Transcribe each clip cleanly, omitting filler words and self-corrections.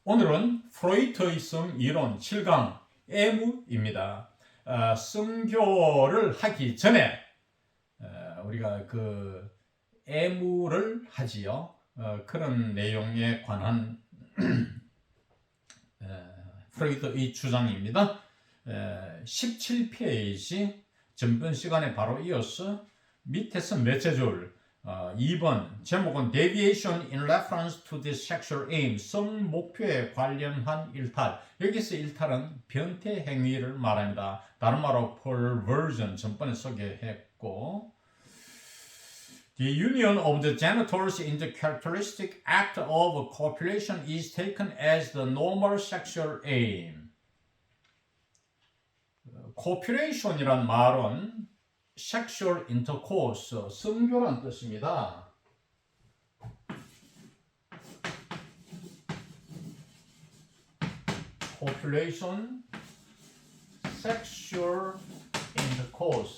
오늘은 프로이트의 성 이론 7강 애무입니다. 성교를 하기 전에 우리가 그 애무를 하지요. 그런 내용에 관한 프로이트의 주장입니다. 17페이지 전번 시간에 바로 이어서 밑에서 몇째 줄 2번 제목은 Deviation in reference to the sexual aim, 성 목표에 관련한 일탈. 여기서 일탈은 변태 행위를 말합니다. 다른 말로 perversion 전번에 소개했고, The union of the genitals in the characteristic act of copulation is taken as the normal sexual aim. copulation이란 말은 sexual intercourse, 성교란 뜻입니다. copulation, sexual intercourse.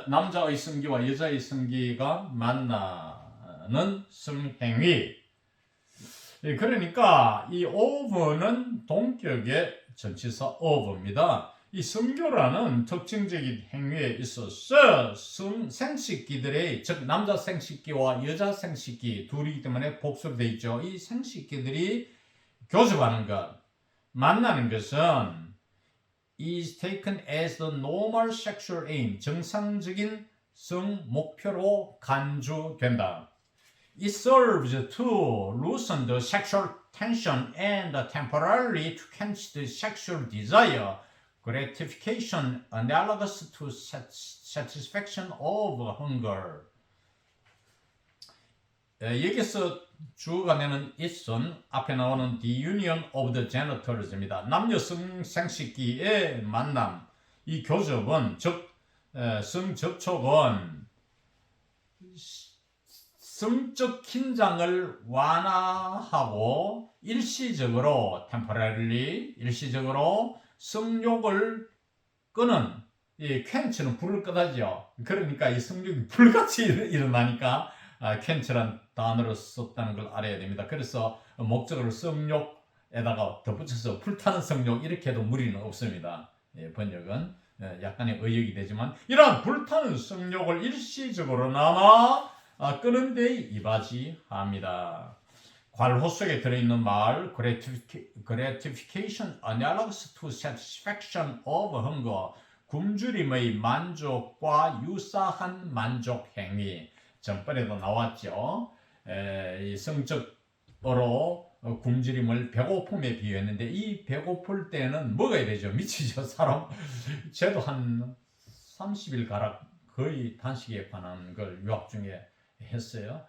남자의 성기와 여자의 성기가 만나는 성행위. 그러니까 이 over는 동격의 전치사 over입니다. 이 성교라는 특징적인 행위에 있어서 생식기들의, 즉 남자 생식기와 여자 생식기 둘이기 때문에 복수로 되어 있죠. 이 생식기들이 교접하는 것, 만나는 것은 is taken as the normal sexual aim, 정상적인 성 목표로 간주된다. It serves to loosen the sexual tension and temporarily to quench the sexual desire, gratification analogous to satisfaction of hunger. 여기서 주어가 되는 it은 앞에 나오는 the union of the genitals입니다. 남녀 생식기의 만남, 이 교접은, 즉 성접촉은 성적 긴장을 완화하고 일시적으로 temporarily, 일시적으로 성욕을 끄는, 이 quench는 불을 끄다죠. 그러니까 이 성욕이 불같이 일어나니까 quench란 단어를 썼다는 걸 알아야 됩니다. 그래서 목적어를 성욕에다가 덧붙여서 불타는 성욕 이렇게 해도 무리는 없습니다. 번역은 약간의 의역이 되지만 이러한 불타는 성욕을 일시적으로나마 끄는 데 이바지합니다. 괄호 속에 들어있는 말 gratification analogous to satisfaction of hunger, 굶주림의 만족과 유사한 만족 행위. 전번에도 나왔죠. 이 성적으로 굶주림을 배고픔에 비유했는데, 이 배고플 때는 먹어야 되죠. 미치죠, 사람. 쟤도 한 30일 가량 거의 단식에 관한 걸 유학 중에 했어요.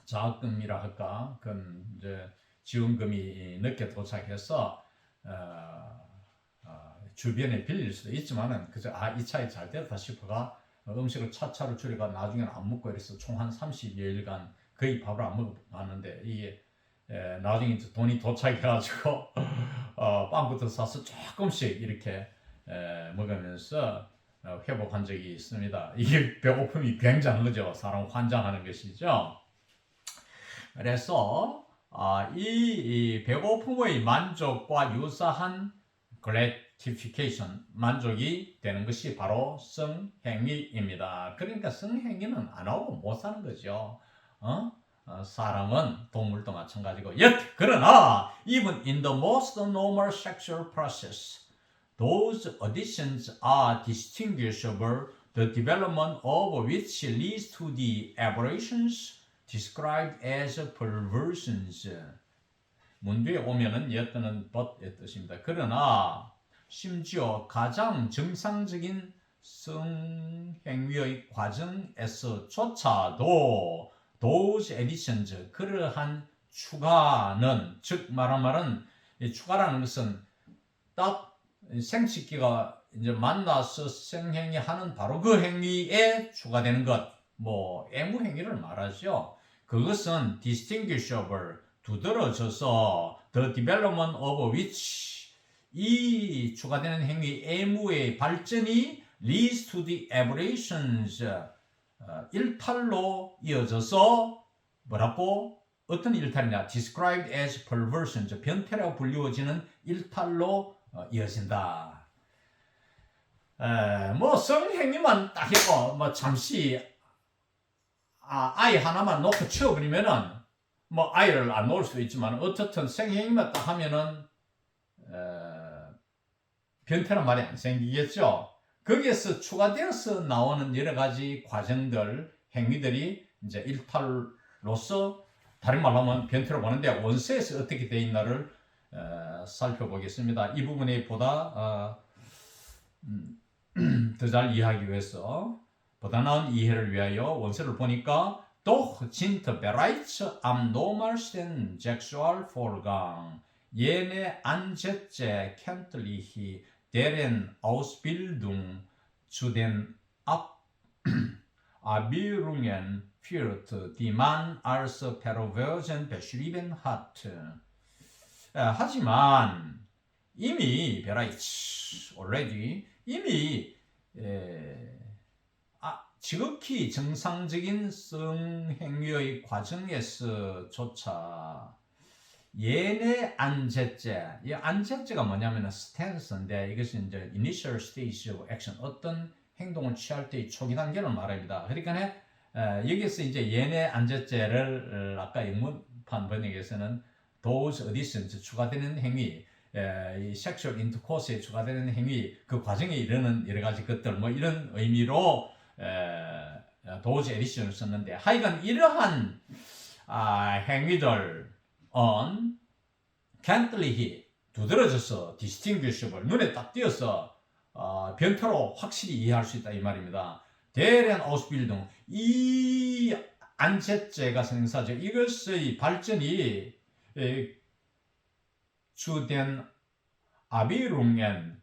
장학금이라 할까, 그 이제 지원금이 늦게 도착해서 주변에 빌릴 수도 있지만은 그저 이 차에 잘 됐다 싶어가 음식을 차차로 줄여가 나중에는 안 먹고 이래서 총 한 30여일간 거의 밥을 안 먹어봤는데, 이게 나중에 이제 돈이 도착해가지고 빵부터 사서 조금씩 이렇게 먹으면서 회복한 적이 있습니다. 이게 배고픔이 굉장한 거죠. 사람 환장하는 것이죠. 그래서 이 배고픔의 만족과 유사한 gratification, 만족이 되는 것이 바로 성행위입니다. 그러니까 성행위는 안 하고 못 사는 거죠. 사람은 동물도 마찬가지고. 그러나 even in the most normal sexual process, those additions are distinguishable, the development of which leads to the aberrations described as perversions. 문뒤에 오면은 yet는 but의 뜻입니다. 그러나 심지어 가장 정상적인 성행위의 과정에서조차도 those additions, 그러한 추가는, 즉 말은 추가라는 것은 딱 생식기가 이제 만나서 성행위 하는 바로 그 행위에 추가되는 것, 애무 행위를 말하죠. 그것은 distinguishable, 두드러져서 the development of which, 이 추가되는 행위 애무의 발전이 leads to the aberrations, 일탈로 이어져서 뭐라고? 어떤 일탈이냐? described as perversion, 변태라고 불리워지는 일탈로 이어진다. 뭐 성행위만 딱 해고 뭐 잠시 아이 하나만 놓고 치워버리면은 뭐 아이를 안 놓을 수도 있지만 어쨌든 성행위만 딱 하면은 변태란 말이 안 생기겠죠. 거기에서 추가되어서 나오는 여러 가지 과정들, 행위들이 이제 일탈로서 다른 말로 하면 변태로 보는데 원서에서 어떻게 되어 있나를 살펴보겠습니다. 이 부분에 보다 더 잘 이해하기 위해서 보다 나은 이해를 위하여 원서를 보니까 Doch sind bereits am normalsten Sexualvorgang jene Ansätze kenntlich, deren Ausbildung zu den Aberrungen führt, die man als Perversion beschrieben hat. 하지만 이미 bereits already 이미 지극히 정상적인 성행위의 과정에서조차 얘네 안제제, 이 안제제가 뭐냐면 스탠스인데 이것이 이제 initial stage of action, 어떤 행동을 취할 때의 초기 단계를 말합니다. 그러니까 여기서 이제 얘네 안제제를 아까 영문판 번역에서는 those additions, 추가되는 행위, 이 섹슈얼 인터코스에 추가되는 행위, 그 과정에 이르는 여러 가지 것들, 뭐 이런 의미로 those addition을 썼는데 하여간 이러한 행위들 cantley, 두드러져서 distinguishable, 눈에 딱 띄어서 변태로 확실히 이해할 수 있다 이 말입니다. deren Ausbildung, 이 안제제가 생사죠. 이것의 발전이 주된 Aberrungen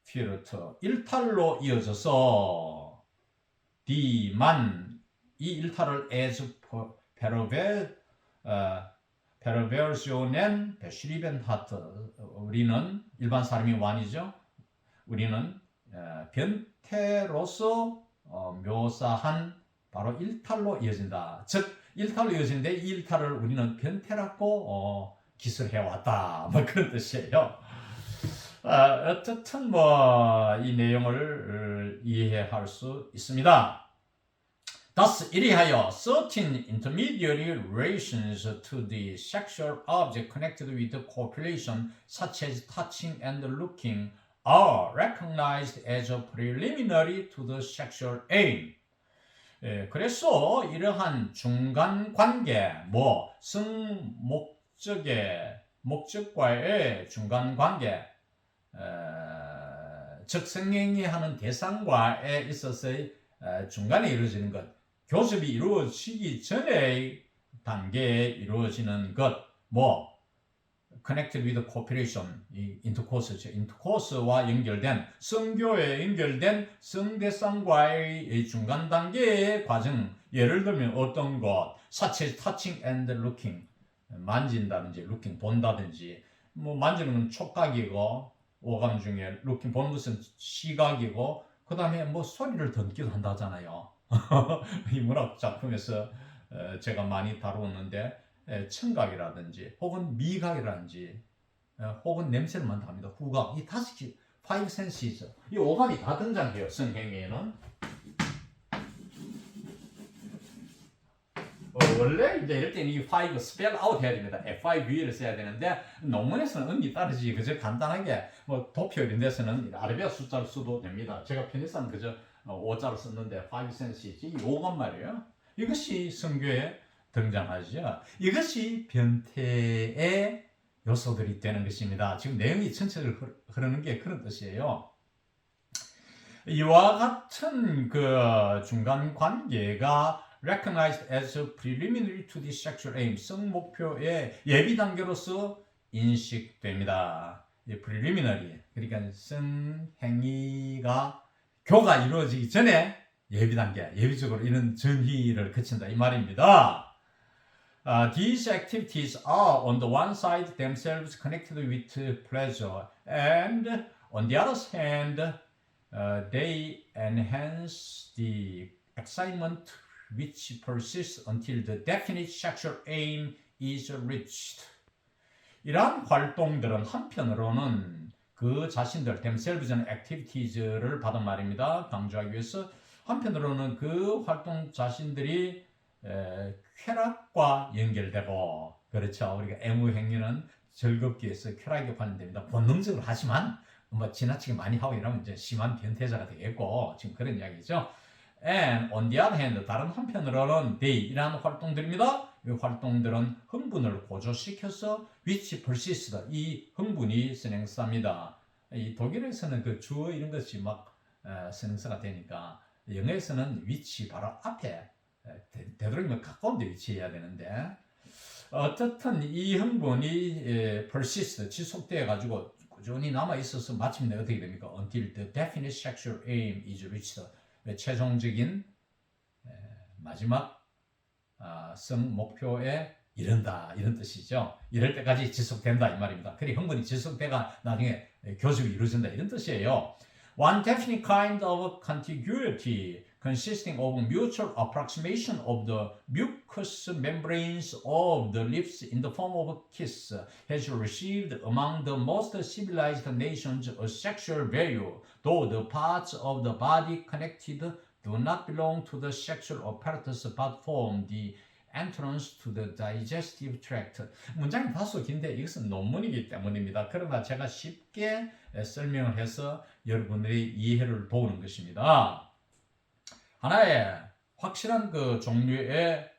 führt, 일탈로 이어져서 디만, 이 일탈을 as perversionen beschrieben hat, 우리는 일반 사람이 완이죠. 우리는 변태로서 묘사한 바로 일탈로 이어진다. 즉 일탈로 이어지는데 이 일탈을 우리는 변태라고 기술해왔다. 뭐 그런 뜻이에요. 어쨌든 뭐 이 내용을 이해할 수 있습니다. Thus, 이리하여 certain intermediary relations to the sexual object connected with the copulation, such as touching and looking, are recognized as a preliminary to the sexual aim. 그래서 이러한 중간 관계, 목적과의 중간 관계, 즉 성행위하는 대상과에 있어서의 중간에 이루어지는 것, 교습이 이루어지기 전의 단계에 이루어지는 것, connected with copulation, intercourse죠. intercourse와 연결된, 성교에 연결된 성대상과의 중간 단계의 과정, 예를 들면 어떤 것, such as touching and looking, 만진다든지, looking, 본다든지, 만지는 건 촉각이고, 오감 중에 looking, 보는 것은 시각이고, 그 다음에 소리를 듣기도 한다잖아요. 이 문학 작품에서 제가 많이 다루었는데, 청각이라든지 혹은 미각이라든지 혹은 냄새를 맡습니다. 후각, 이 다섯 개, five senses, 이 오감이 다 등장해요. 성행위에는 원래 이제 이럴 때는 이 five spell out 해야 됩니다. FIV를 써야 되는데 논문에서는 언니 따르지 그저 간단하게 도표 이런 데서는 아라비아 숫자를 써도 됩니다. 제가 편의상 그저 5자를 썼는데 five senses, 이 오감 말이에요. 이것이 성교에 등장하죠. 이것이 변태의 요소들이 되는 것입니다. 지금 내용이 전체적으로 흐르는 게 그런 뜻이에요. 이와 같은 그 중간 관계가 recognized as preliminary to the sexual aim, 성 목표의 예비 단계로서 인식됩니다. preliminary, 그러니까 성행위가 교가 이루어지기 전에 예비 단계, 예비적으로 이런 전희를 거친다 이 말입니다. These activities are on the one side themselves connected with pleasure, and on the other hand, they enhance the excitement which persists until the definite sexual aim is reached. 이러한 활동들은 한편으로는 그 자신들 themselves and activities를 받은 말입니다. 강조하기 위해서 한편으로는 그 활동 자신들이 쾌락과 연결되고, 그렇죠. 우리가 애무 행위는 즐겁기 위해서 쾌락에 관련됩니다. 본능적으로 하지만 뭐 지나치게 많이 하고 이러면 이제 심한 변태자가 되겠고, 지금 그런 이야기죠. And on the other hand, 다른 한편으로는 they 이라는 활동들입니다. 이 활동들은 흥분을 고조시켜서 which persist, 이 흥분이 선행사입니다. 이 독일에서는 그 주어 이런 것이 막 선행사가 되니까 영어에서는 which 바로 앞에 되도록이면 가까운 데 위치해야 되는데, 어쨌든 이 흥분이 persist, 지속되어 가지고 꾸준히 남아 있어서 마침내 어떻게 됩니까? Until the definite sexual aim is reached. 최종적인 마지막 성 목표에 이른다, 이런 뜻이죠. 이럴 때까지 지속된다 이 말입니다. 그리 흥분이 지속돼가 나중에 교집이 이루어진다 이런 뜻이에요. One definite kind of contiguity consisting of mutual approximation of the mucous membranes of the lips in the form of a kiss has received among the most civilized nations a sexual value, though the parts of the body connected do not belong to the sexual apparatus but form the entrance to the digestive tract. 문장이 다소 긴데 이것은 논문이기 때문입니다. 그러나 제가 쉽게 설명을 해서 여러분들이 이해를 도우는 것입니다. 하나의 확실한 그 종류의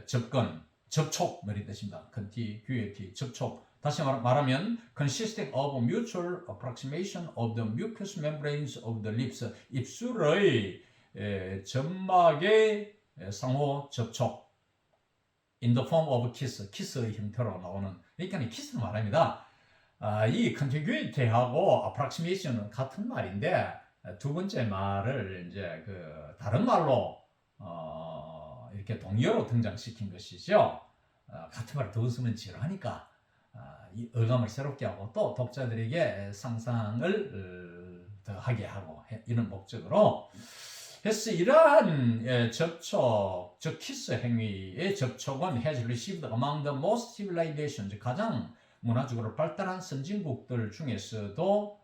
접촉 이런 뜻입니다. contiguity, 접촉. 다시 말하면 consisting of mutual approximation of the mucous membranes of the lips. 입술의 점막의 상호 접촉. In the form of kiss, 키스의 형태로 나오는, 그러니까 키스를 말합니다. 이 contiguity하고 approximation은 같은 말인데 두 번째 말을 이제 그 다른 말로 이렇게 동의어로 등장시킨 것이죠. 같은 말을 더 쓰면 지루하니까 이 어감을 새롭게 하고 또 독자들에게 상상을 더 하게 하고 이런 목적으로 해서 이러한 접촉, 즉 키스 행위의 접촉은 has received among the most civilized nations, 가장 문화적으로 발달한 선진국들 중에서도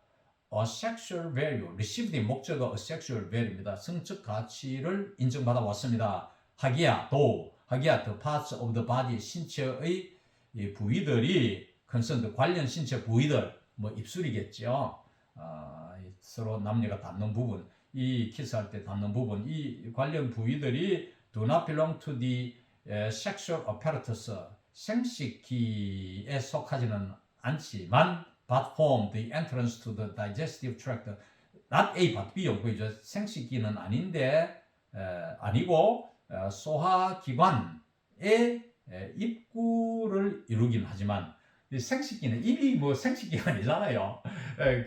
a sexual value, received의 목적어 a sexual value입니다. 성적 가치를 인정받아 왔습니다. 하기야, 하기야 the parts of the body, 신체의 부위들이 concerned, 관련 신체 부위들, 뭐 입술이겠죠. 서로 남녀가 닿는 부분, 이 키스할 때 닿는 부분, 이 관련 부위들이 do not belong to the sexual apparatus, 생식기에 속하지는 않지만 but form the entrance to the digestive tract. not A but B 용구이죠. 생식기는 아닌데 아니고 소화기관의 입구를 이루긴 하지만 생식기는 입이 뭐 생식기가 아니잖아요.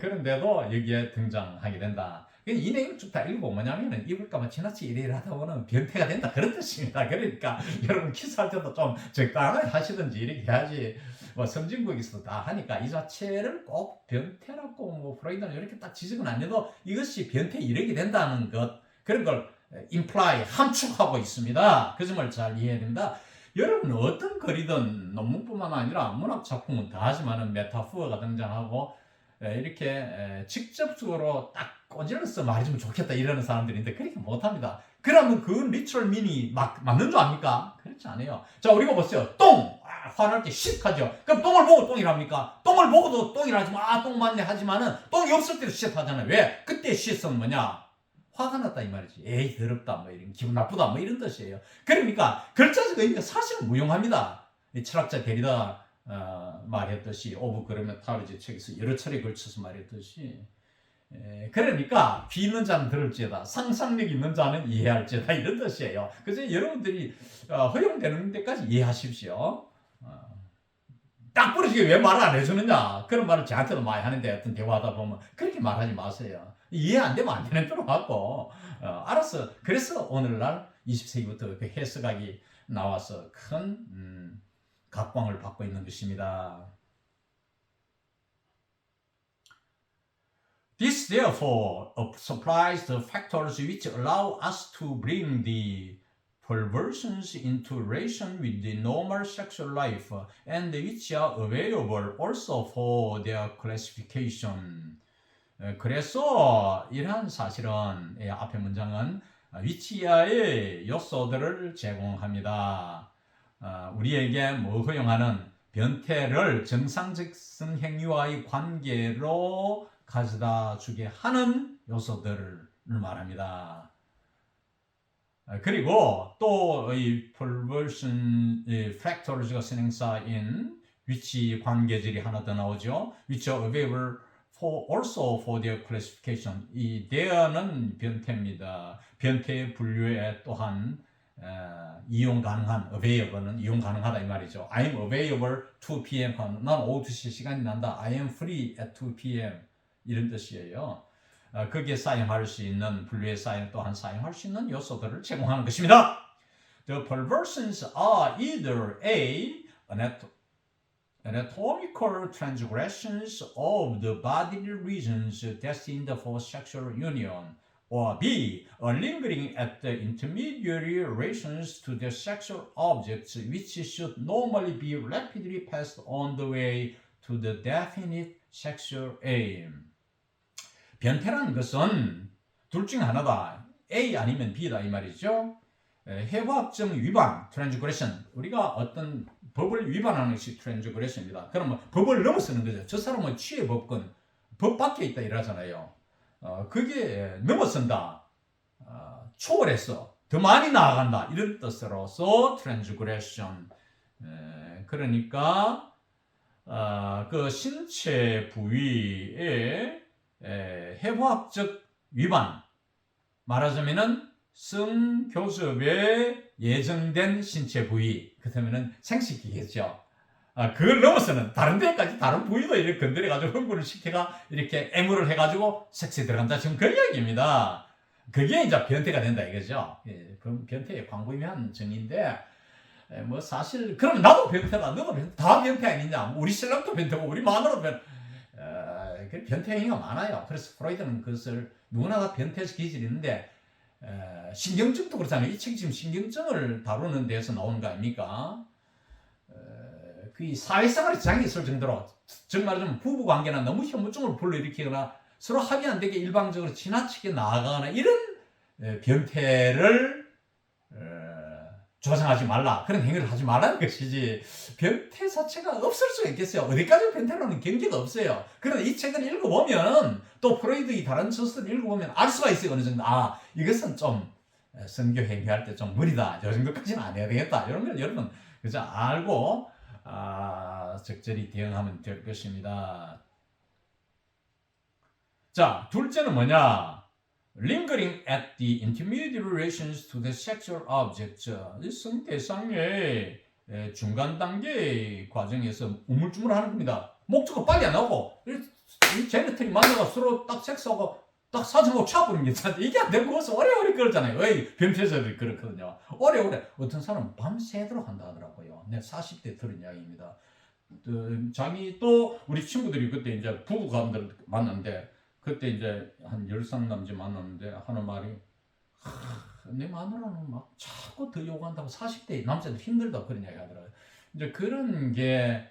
그런데도 여기에 등장하게 된다. 이 내용 쭉 다 읽어보면 뭐냐면은 입을까봐 지나치게 이래 하다 보면 변태가 된다 그런 뜻입니다. 그러니까 여러분 키스할 때도 좀 적당하게 하시든지 이렇게 해야지. 뭐 선진국에서도 다 하니까 이 자체를 꼭 변태라고 뭐 프로이드는 이렇게 딱 지적은 안 해도 이것이 변태 이력이 된다는 것, 그런 걸 imply, 함축하고 있습니다. 그 점을 잘 이해해야 됩니다. 여러분 어떤 글이든 논문뿐만 아니라 문학 작품은 다 하지만은 메타포어가 등장하고 이렇게 직접적으로 딱 꼬질러서 말해주면 좋겠다 이러는 사람들인데 그렇게 못합니다. 그러면 그 리처럴 미니 맞는 줄 압니까? 그렇지 않아요. 자, 우리가 보세요. 똥! 화날 때 쉿 하죠. 그럼 똥을 보고 똥이랍니까? 똥을 보고도 똥이라지만 똥 맞네 하지만은 똥이 없을 때도 쉿 하잖아요. 왜? 그때 쉿은 뭐냐? 화가 났다 이 말이지. 에이 더럽다 뭐 이런 기분 나쁘다 뭐 이런 뜻이에요. 그러니까 글자적 의미가 사실은 무용합니다. 이 철학자 데리다 말했듯이 오브 그라메타리지 책에서 여러 차례 걸쳐서 말했듯이 그러니까 귀 있는 자는 들을지어다, 상상력 있는 자는 이해할지어다 이런 뜻이에요. 그래서 여러분들이 허용되는 데까지 이해하십시오. 딱 부러지게 왜 말을 안 해주느냐 그런 말을 저한테도 많이 하는데 어떤 대화하다 보면 그렇게 말하지 마세요. 이해 안 되면 안 되는 대로 하고 알았어. 그래서 오늘날 20세기부터 그 해석학이 나와서 큰 각광을 받고 있는 것입니다. This therefore supplies the factors which allow us to bring the perversions into relation with the normal sexual life and which are available also for their classification. 그래서 이러한 사실은 앞의 문장은 위치하의 요소들을 제공합니다. 우리에게 허용하는 변태를 정상적인 행위와의 관계로 가져다 주게 하는 요소들을 말합니다. 그리고 또 이 perversion factors가 선행사인 위치 관계들이 하나 더 나오죠. which are available also for their classification. 이 there는 변태입니다. 변태의 분류에 또한 이용 가능한, available는 이용 가능하다 이 말이죠. I am available 2 p.m. 난 오후 2시 시간이 난다. I am free at 2 p.m. 이런 뜻이에요. 거기에 사용할 수 있는, 분류에 또한 사용할 수 있는 요소들을 제공하는 것입니다. The perversions are either A. anatomical transgressions of the bodily regions destined for sexual union, or B. lingering at the intermediary relations to the sexual objects which should normally be rapidly passed on the way to the definite sexual aim. 변태라는 것은 둘 중 하나다. A 아니면 B다 이 말이죠. 해부학적 위반, transgression. 우리가 어떤 법을 위반하는 것이 transgression입니다. 그러면 법을 넘어서는 거죠. 저 사람은 취해법권, 법 밖에 있다 이러잖아요. 그게 넘어선다. 초월했어. 더 많이 나아간다. 이런 뜻으로서 transgression. 그러니까 그 신체 부위에 해부학적 위반, 말하자면은 성교섭에 예정된 신체 부위, 그렇다면은 생식기겠죠. 그걸 넘어서는 다른 데까지 다른 부위도 이렇게 건드려가지고 흥분을 시켜가 이렇게 애무를 해가지고 섹스에 들어간다. 지금 그 이야기입니다. 그게 이제 변태가 된다 이거죠. 변태의 광범위한 정의인데, 뭐 사실 그럼 나도 변태다, 너도 변태, 다 변태 아니냐? 우리 신랑도 변태고 우리 마누라도 변태 행위가 많아요. 그래서 프로이드는 그것을 누구나 다 변태에서 기질이 있는데 신경증도 그렇잖아요. 이 책이 지금 신경증을 다루는 데서 나오는 거 아닙니까? 그 사회생활에 지장이 있을 정도로 정말 좀 부부관계나 너무 혐오증을 불러일으키거나 서로 합의 안 되게 일방적으로 지나치게 나아가거나 이런 변태를 조장하지 말라, 그런 행위를 하지 말라는 것이지 변태 자체가 없을 수가 있겠어요. 어디까지 변태라는 경계가 없어요. 그런데 이 책을 읽어보면 또 프로이드의 다른 저서를 읽어보면 알 수가 있어요. 어느 정도 이것은 좀 선교 행위할 때 좀 무리다, 이 정도까지는 안 해야 되겠다, 이런 걸 여러분 그저 알고 적절히 대응하면 될 것입니다. 자, 둘째는 뭐냐? Lingering at the intermediate relations to the sexual object. 성대상의 중간 단계 과정에서 우물쭈물하는 겁니다. 목적은 빨리 안 나오고 이 제네틀이 만나가 서로 딱 섹스하고 딱 사정하고 차버리는 게 이게 안 되고 오래오래 그러잖아요. 변태자들이 그렇거든요. 오래오래. 어떤 사람은 밤새도록 한다 하더라고요. 내가 40대 들은 이야기입니다. 자기 또 우리 친구들이 그때 이제 부부가 만났는데 그때 이제 한 10살 남자 만났는데 하는 말이 내 마누라는 막 자꾸 더 요구한다고 40대 남자들 힘들다고 그런 이야기 하더라고요. 이제 그런 게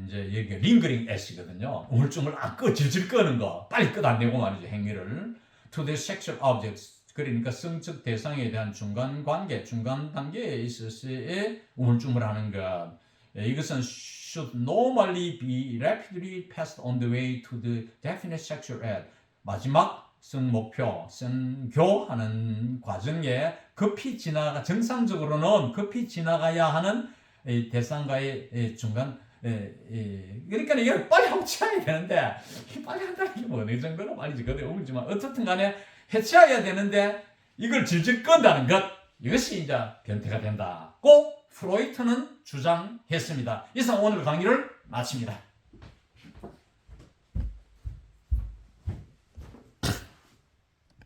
이제 이게 링거링 애시거든요. 우물쭈물 질질 끄는 거 빨리 끝 안 내고 말이죠. 행위를 to the sexual objects, 그러니까 성적 대상에 대한 중간 관계, 중간 단계에 있어서의 우물쭈물하는 것. 이것은 should normally be rapidly passed on the way to the definite sexual act. 마지막 성목표, 성교하는 과정에 정상적으로는 급히 지나가야 하는 대상과의 중간, 그러니까 이걸 빨리 하고 치워야 되는데, 빨리 한다는 게 뭐 어느 정도는 말이지. 그런데 어머지만 어떻든 간에 해치워야 되는데, 이걸 질질 끈다는 것, 이것이 이제 변태가 된다고 프로이트는 주장했습니다. 이상 오늘 강의를 마칩니다.